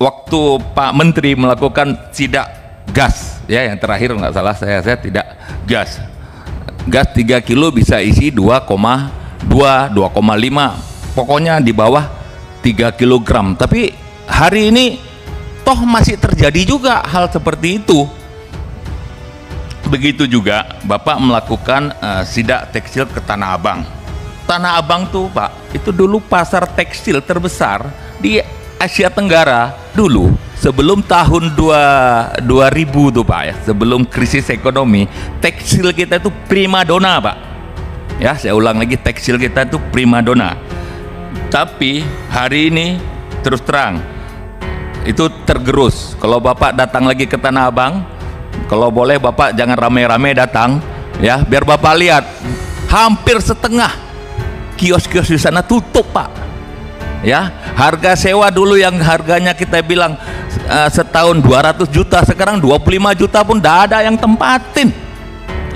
waktu Pak Menteri melakukan sidak gas, ya yang terakhir nggak salah saya tidak gas 3 kilo bisa isi 2,2, 2,5, pokoknya di bawah 3 kilogram. Tapi hari ini toh masih terjadi juga hal seperti itu. Begitu juga Bapak melakukan sidak tekstil ke Tanah Abang. Tanah Abang tuh Pak, itu dulu pasar tekstil terbesar di Asia Tenggara dulu, sebelum tahun 2000 tuh Pak ya, sebelum krisis ekonomi, tekstil kita itu primadona Pak ya. Saya ulang lagi, tekstil kita itu primadona. Tapi hari ini terus terang itu tergerus. Kalau Bapak datang lagi ke Tanah Abang, kalau boleh Bapak jangan rame-rame datang ya, biar Bapak lihat hampir setengah kios-kios di sana tutup Pak ya. Harga sewa dulu yang harganya kita bilang setahun 200 juta, sekarang 25 juta pun tidak ada yang tempatin.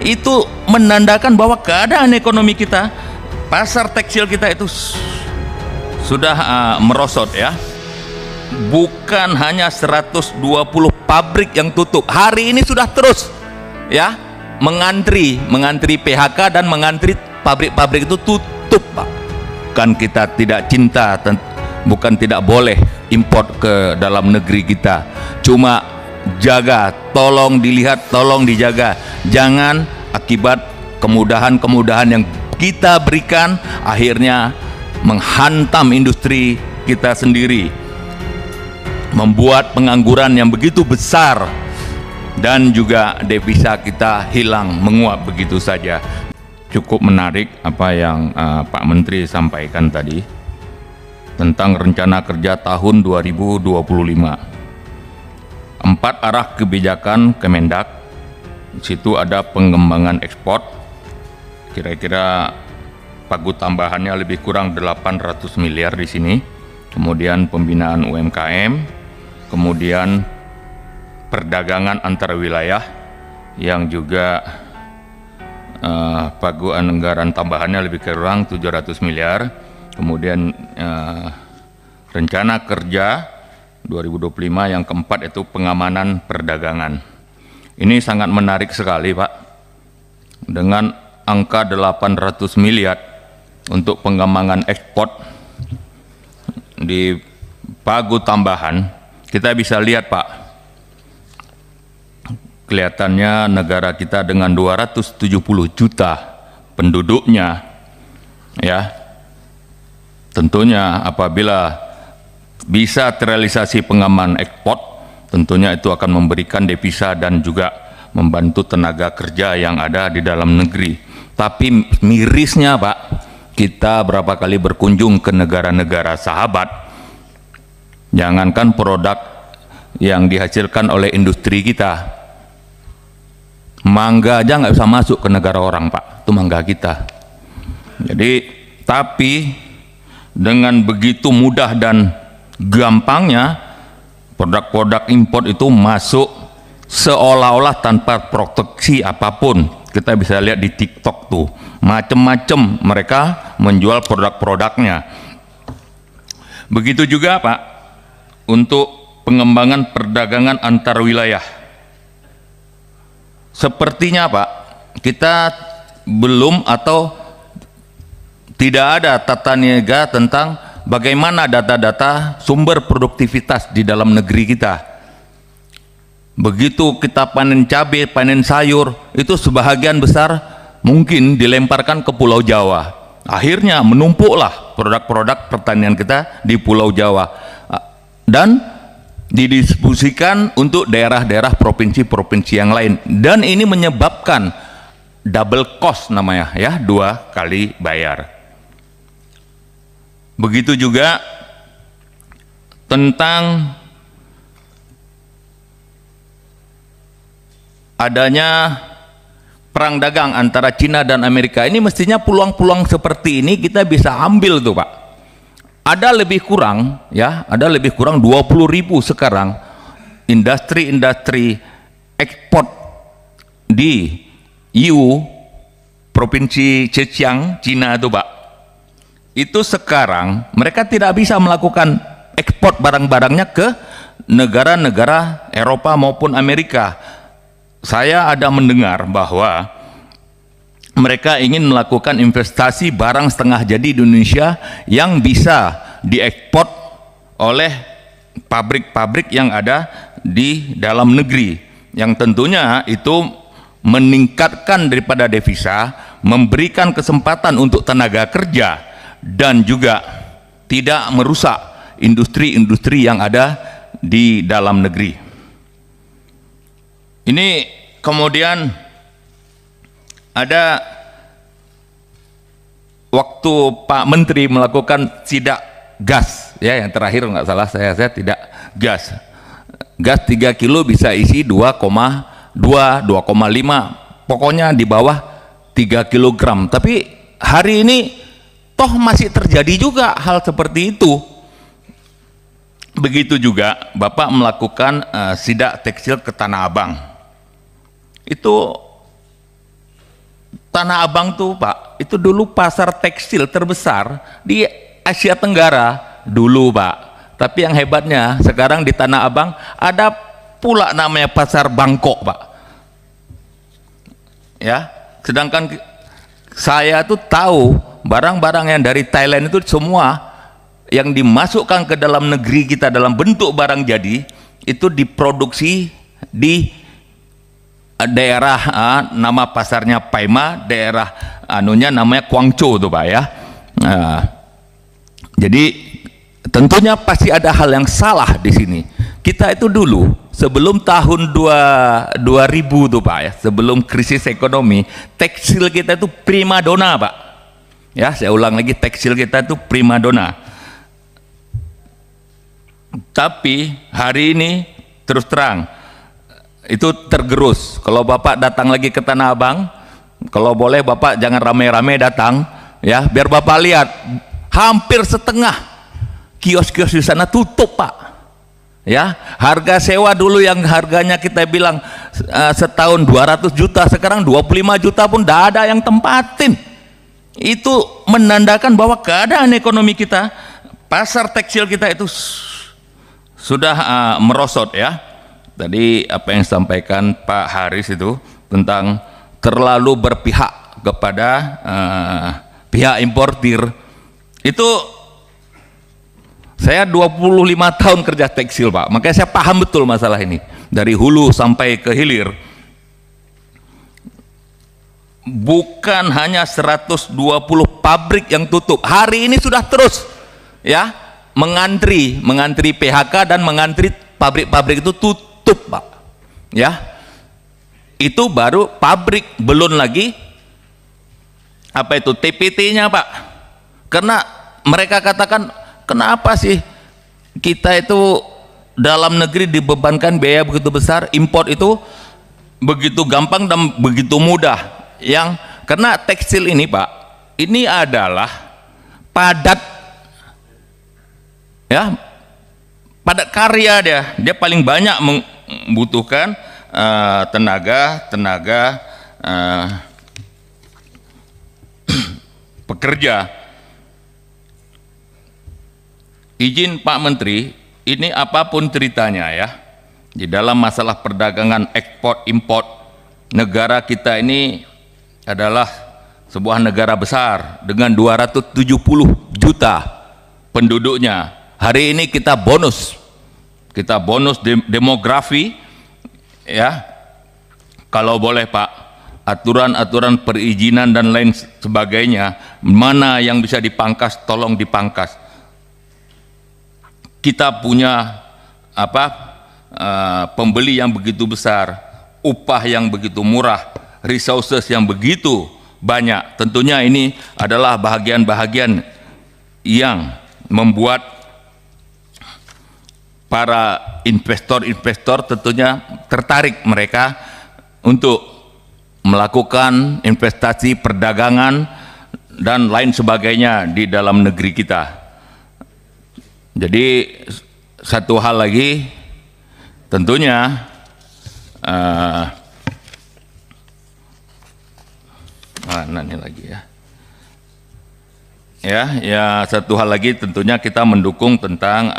Itu menandakan bahwa keadaan ekonomi kita, pasar tekstil kita itu sudah merosot ya. Bukan hanya 120 pabrik yang tutup, hari ini sudah terus ya mengantri PHK dan mengantri pabrik-pabrik itu tutup Pak. Kan kita tidak cinta, bukan tidak boleh import ke dalam negeri kita, cuma jaga, tolong dilihat, tolong dijaga, jangan akibat kemudahan-kemudahan yang kita berikan akhirnya menghantam industri kita sendiri, membuat pengangguran yang begitu besar, dan juga devisa kita hilang menguap begitu saja. Cukup menarik apa yang Pak Menteri sampaikan tadi tentang rencana kerja tahun 2025. 4 arah kebijakan Kemendak, di situ ada pengembangan ekspor, kira-kira pagu tambahannya lebih kurang 800 miliar di sini. Kemudian pembinaan UMKM, kemudian perdagangan antar wilayah yang juga pagu anggaran tambahannya lebih kurang 700 miliar. Kemudian rencana kerja 2025 yang keempat itu pengamanan perdagangan. Ini sangat menarik sekali Pak, dengan angka 800 miliar untuk pengembangan ekspor di pagu tambahan. Kita bisa lihat Pak, kelihatannya negara kita dengan 270 juta penduduknya ya, tentunya apabila bisa terrealisasi pengamanan ekspor, tentunya itu akan memberikan devisa dan juga membantu tenaga kerja yang ada di dalam negeri. Tapi mirisnya Pak, kita berapa kali berkunjung ke negara-negara sahabat, jangankan produk yang dihasilkan oleh industri kita, mangga aja nggak bisa masuk ke negara orang Pak, itu mangga kita. Jadi tapi dengan begitu mudah dan gampangnya produk-produk impor itu masuk seolah-olah tanpa proteksi apapun. Kita bisa lihat di TikTok tuh macem-macem mereka menjual produk-produknya. Begitu juga Pak untuk pengembangan perdagangan antar wilayah. Sepertinya Pak, kita belum atau tidak ada tata niaga tentang bagaimana data-data sumber produktivitas di dalam negeri kita. Begitu kita panen cabai, panen sayur, itu sebahagian besar mungkin dilemparkan ke Pulau Jawa. Akhirnya menumpuklah produk-produk pertanian kita di Pulau Jawa dan didistribusikan untuk daerah-daerah provinsi-provinsi yang lain, dan ini menyebabkan double cost namanya ya, 2 kali bayar. Begitu juga tentang adanya perang dagang antara Cina dan Amerika. Ini mestinya peluang-peluang seperti ini kita bisa ambil tuh Pak. Ada lebih kurang ya, ada lebih kurang 20.000 sekarang industri-industri ekspor di Yiwu, provinsi Zhejiang, Cina itu Pak. Itu sekarang mereka tidak bisa melakukan ekspor barang-barangnya ke negara-negara Eropa maupun Amerika. Saya ada mendengar bahwa mereka ingin melakukan investasi barang setengah jadi di Indonesia yang bisa diekspor oleh pabrik-pabrik yang ada di dalam negeri, yang tentunya itu meningkatkan daripada devisa, memberikan kesempatan untuk tenaga kerja, dan juga tidak merusak industri-industri yang ada di dalam negeri. Ini kemudian ada waktu Pak Menteri melakukan sidak gas, ya, yang terakhir nggak salah saya tidak gas 3 kilo bisa isi 2,5, pokoknya di bawah 3 kilogram. Tapi hari ini toh masih terjadi juga hal seperti itu. Begitu juga Bapak melakukan sidak tekstil ke Tanah Abang. Itu Tanah Abang tuh Pak, itu dulu pasar tekstil terbesar di Asia Tenggara dulu Pak. Tapi yang hebatnya sekarang di Tanah Abang ada pula namanya pasar Bangkok Pak. Ya, sedangkan saya tuh tahu barang-barang yang dari Thailand itu semua yang dimasukkan ke dalam negeri kita dalam bentuk barang jadi itu diproduksi di daerah nama pasarnya Paima, daerah anunya namanya Guangzhou tuh Pak ya. Jadi tentunya pasti ada hal yang salah di sini. Kita itu dulu sebelum tahun 2000 tuh Pak ya, sebelum krisis ekonomi, tekstil kita itu primadona Pak. Ya, saya ulang lagi, tekstil kita itu primadona. Tapi hari ini terus terang itu tergerus. Kalau Bapak datang lagi ke Tanah Abang, kalau boleh Bapak jangan rame-rame datang ya, biar Bapak lihat hampir setengah kios-kios di sana tutup Pak. Ya, harga sewa dulu yang harganya kita bilang setahun 200 juta, sekarang 25 juta pun tidak ada yang tempatin. Itu menandakan bahwa keadaan ekonomi kita, pasar tekstil kita itu sudah merosot ya. Tadi apa yang disampaikan Pak Haris itu tentang terlalu berpihak kepada pihak importir. Itu saya 25 tahun kerja tekstil Pak, makanya saya paham betul masalah ini dari hulu sampai ke hilir. Bukan hanya 120 pabrik yang tutup, hari ini sudah terus ya mengantri PHK dan mengantri pabrik-pabrik itu tutup Pak ya. Itu baru pabrik, belum lagi apa itu TPT-nya Pak. Karena mereka katakan, kenapa sih kita itu dalam negeri dibebankan biaya begitu besar, impor itu begitu gampang dan begitu mudah. Yang karena tekstil ini Pak, ini adalah padat ya, padat karya, dia paling banyak membutuhkan tenaga pekerja. Izin Pak Menteri, ini apapun ceritanya ya, di dalam masalah perdagangan ekspor import, negara kita ini adalah sebuah negara besar dengan 270 juta penduduknya. Hari ini kita bonus demografi ya. Kalau boleh Pak, aturan-aturan perizinan dan lain sebagainya, mana yang bisa dipangkas tolong dipangkas. Kita punya pembeli yang begitu besar, upah yang begitu murah, resources yang begitu banyak. Tentunya ini adalah bahagian-bahagian yang membuat para investor-investor tentunya tertarik mereka untuk melakukan investasi perdagangan dan lain sebagainya di dalam negeri kita. Jadi satu hal lagi tentunya mana nih lagi ya, satu hal lagi tentunya kita mendukung tentang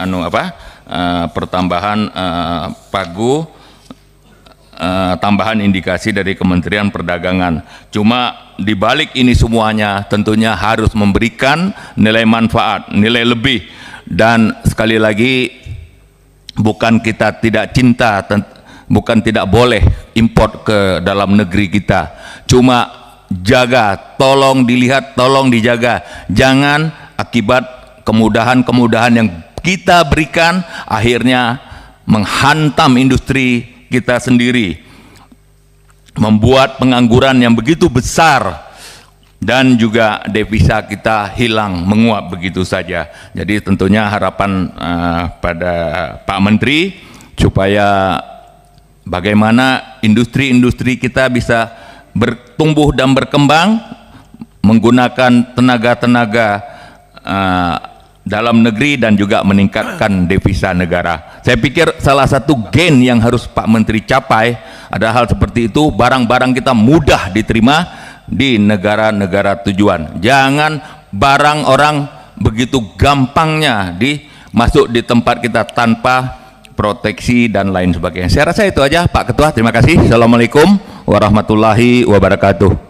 pertambahan pagu, tambahan indikasi dari Kementerian Perdagangan. Cuma di balik ini semuanya tentunya harus memberikan nilai manfaat, nilai lebih, dan sekali lagi bukan kita tidak cinta, bukan tidak boleh import ke dalam negeri kita, cuma jaga, tolong dilihat, tolong dijaga, jangan akibat kemudahan-kemudahan yang kita berikan akhirnya menghantam industri kita sendiri, membuat pengangguran yang begitu besar, dan juga devisa kita hilang, menguap begitu saja. Jadi tentunya harapan pada Pak Menteri supaya bagaimana industri-industri kita bisa bertumbuh dan berkembang menggunakan tenaga-tenaga dalam negeri dan juga meningkatkan devisa negara. Saya pikir salah satu gain yang harus Pak Menteri capai ada hal seperti itu, barang-barang kita mudah diterima di negara-negara tujuan. Jangan barang orang begitu gampangnya masuk di tempat kita tanpa proteksi dan lain sebagainya. Saya rasa itu aja Pak Ketua, terima kasih. Assalamualaikum warahmatullahi wabarakatuh.